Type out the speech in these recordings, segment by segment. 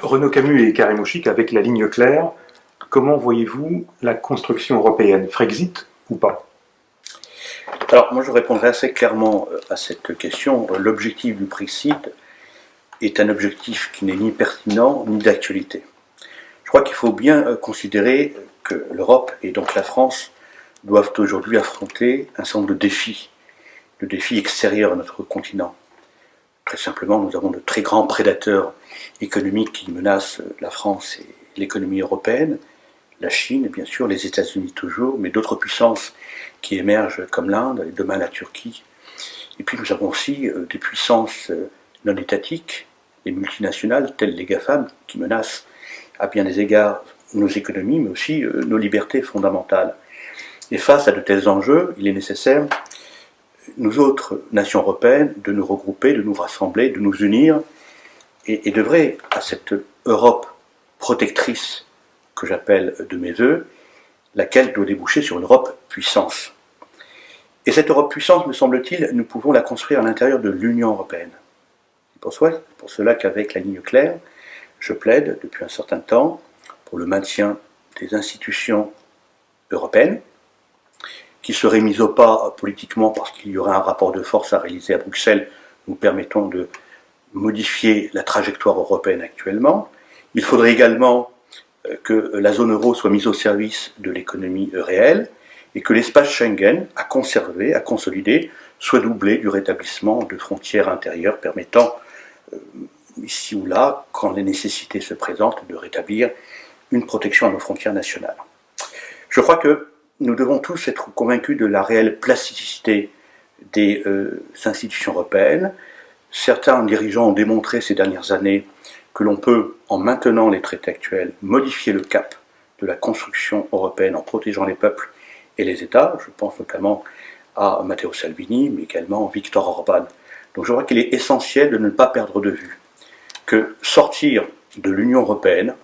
Renaud Camus et Karim Ouchik, avec la ligne claire, comment voyez-vous la construction européenne? Frexit ou pas? Alors, moi je répondrai assez clairement à cette question. L'objectif du Brexit est un objectif qui n'est ni pertinent ni d'actualité. Je crois qu'il faut bien considérer que l'Europe et donc la France doivent aujourd'hui affronter un certain nombre de défis extérieurs à notre continent. Très simplement, nous avons de très grands prédateurs économiques qui menacent la France et l'économie européenne, la Chine, bien sûr, les États-Unis toujours, mais d'autres puissances qui émergent comme l'Inde, et demain la Turquie. Et puis nous avons aussi des puissances non étatiques, les multinationales, telles les GAFAM, qui menacent à bien des égards nos économies, mais aussi nos libertés fondamentales. Et face à de tels enjeux, il est nécessaire, nous autres nations européennes, de nous regrouper, de nous rassembler, de nous unir, et d'œuvrer à cette Europe protectrice que j'appelle de mes voeux, laquelle doit déboucher sur une Europe puissance. Et cette Europe puissance, me semble-t-il, nous pouvons la construire à l'intérieur de l'Union européenne. C'est pour cela qu'avec la ligne claire, je plaide depuis un certain temps pour le maintien des institutions européennes, qui seraient mises au pas politiquement parce qu'il y aurait un rapport de force à réaliser à Bruxelles, nous permettant de modifier la trajectoire européenne actuellement. Il faudrait également que la zone euro soit mise au service de l'économie réelle et que l'espace Schengen, à conserver, à consolider, soit doublé du rétablissement de frontières intérieures permettant, ici ou là, quand les nécessités se présentent, de rétablir une protection à nos frontières nationales. Je crois que nous devons tous être convaincus de la réelle plasticité des institutions européennes. Certains dirigeants ont démontré ces dernières années que l'on peut, en maintenant les traités actuels, modifier le cap de la construction européenne en protégeant les peuples et les États. Je pense notamment à Matteo Salvini, mais également à Viktor Orban. Donc je crois qu'il est essentiel de ne pas perdre de vue que sortir de l'Union européenne,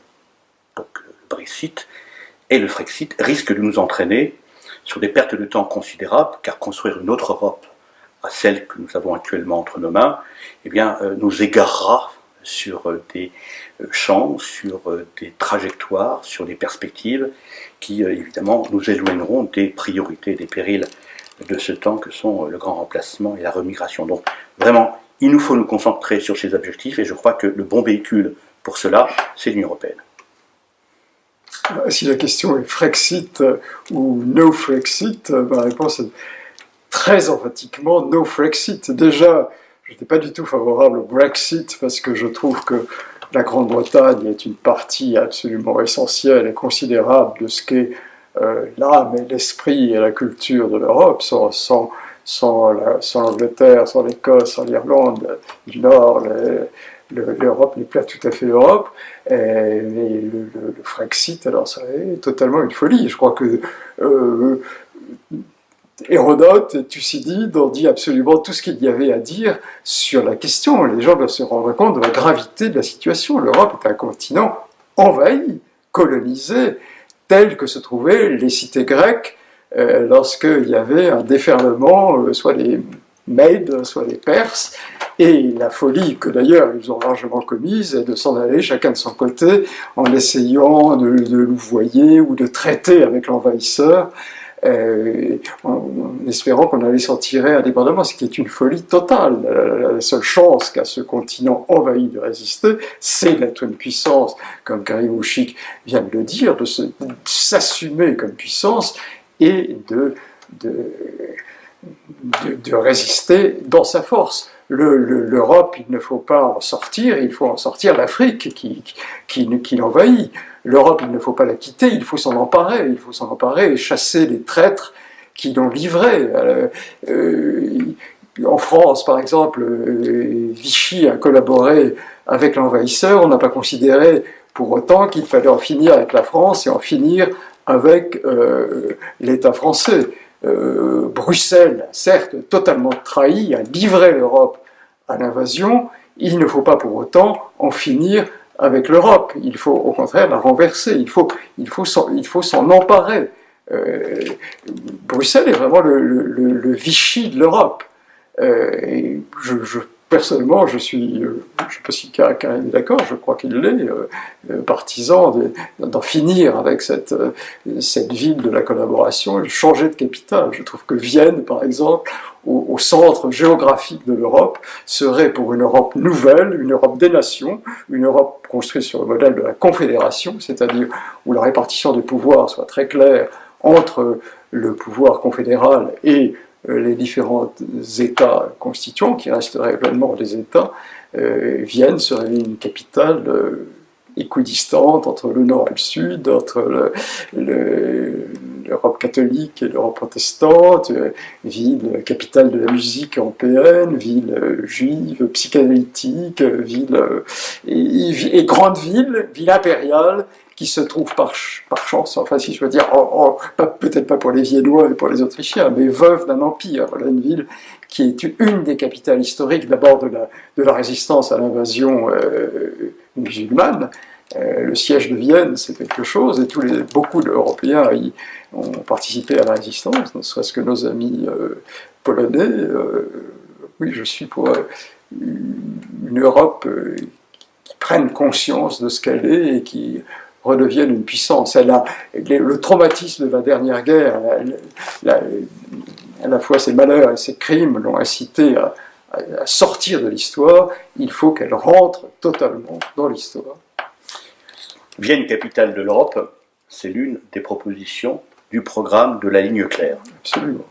donc le Brexit et le Frexit, risque de nous entraîner sur des pertes de temps considérables, car construire une autre Europe à celle que nous avons actuellement entre nos mains, eh bien, nous égarera sur des champs, sur des trajectoires, sur des perspectives qui, évidemment, nous éloigneront des priorités, des périls de ce temps que sont le grand remplacement et la remigration. Donc, vraiment, il nous faut nous concentrer sur ces objectifs et je crois que le bon véhicule pour cela, c'est l'Union européenne. Si la question est Frexit ou no Frexit, ma réponse est très emphatiquement no Frexit. Déjà, je n'étais pas du tout favorable au Brexit parce que je trouve que la Grande-Bretagne est une partie absolument essentielle et considérable de ce qu'est l'âme et l'esprit et la culture de l'Europe. Sans l'Angleterre, sans l'Écosse, sans l'Irlande du Nord, l'Europe n'est pas tout à fait l'Europe. Mais le Frexit, alors ça est totalement une folie. Je crois que Hérodote et Thucydide ont dit absolument tout ce qu'il y avait à dire sur la question. Les gens doivent se rendre compte de la gravité de la situation. L'Europe est un continent envahi, colonisé, tel que se trouvaient les cités grecques lorsqu'il y avait un déferlement, soit les Mèdes, soit les Perses, et la folie que d'ailleurs ils ont largement commise est de s'en aller chacun de son côté en essayant de louvoyer ou de traiter avec l'envahisseur, en espérant qu'on allait s'en tirer indépendamment, ce qui est une folie totale. La seule chance qu'a ce continent envahi de résister, c'est d'être une puissance, comme Karim Ouchik vient de le dire, de s'assumer comme puissance et de résister dans sa force. L'Europe, il ne faut pas en sortir, il faut en sortir l'Afrique qui l'envahit. L'Europe, il ne faut pas la quitter, il faut s'en emparer et chasser les traîtres qui l'ont livré. En France, par exemple, Vichy a collaboré avec l'envahisseur, on n'a pas considéré pour autant qu'il fallait en finir avec la France et en finir avec l'État français. Bruxelles, certes, totalement trahi, a livré l'Europe à l'invasion, il ne faut pas pour autant en finir avec l'Europe, il faut au contraire la renverser, il faut s'en emparer. Bruxelles est vraiment le Vichy de l'Europe. Personnellement, je suis, je ne sais pas si Karim est d'accord, je crois qu'il l'est, partisan d'en finir avec cette ville de la collaboration, et de changer de capitale. Je trouve que Vienne, par exemple, au centre géographique de l'Europe, serait pour une Europe nouvelle, une Europe des nations, une Europe construite sur le modèle de la confédération, c'est-à-dire où la répartition des pouvoirs soit très claire entre le pouvoir confédéral et les différents États constituants, qui resteraient pleinement des États. Vienne serait une capitale équidistante entre le nord et le sud, entre l'Europe catholique et l'Europe protestante, ville capitale de la musique européenne, ville juive, psychanalytique, et grande ville impériale, qui se trouve par chance, enfin si je veux dire, peut-être pas pour les Viennois et pour les Autrichiens, mais veuve d'un empire. Voilà une ville qui est une des capitales historiques, d'abord de la résistance à l'invasion musulmane. Le siège de Vienne, c'est quelque chose, et beaucoup d'Européens y ont participé à la résistance, ne serait-ce que nos amis polonais. Oui, je suis pour une Europe qui prenne conscience de ce qu'elle est et qui redevienne une puissance. Le traumatisme de la dernière guerre, à la fois ses malheurs et ses crimes l'ont incité à sortir de l'histoire. Il faut qu'elle rentre totalement dans l'histoire. Vienne, capitale de l'Europe, c'est l'une des propositions du programme de la ligne claire. Absolument.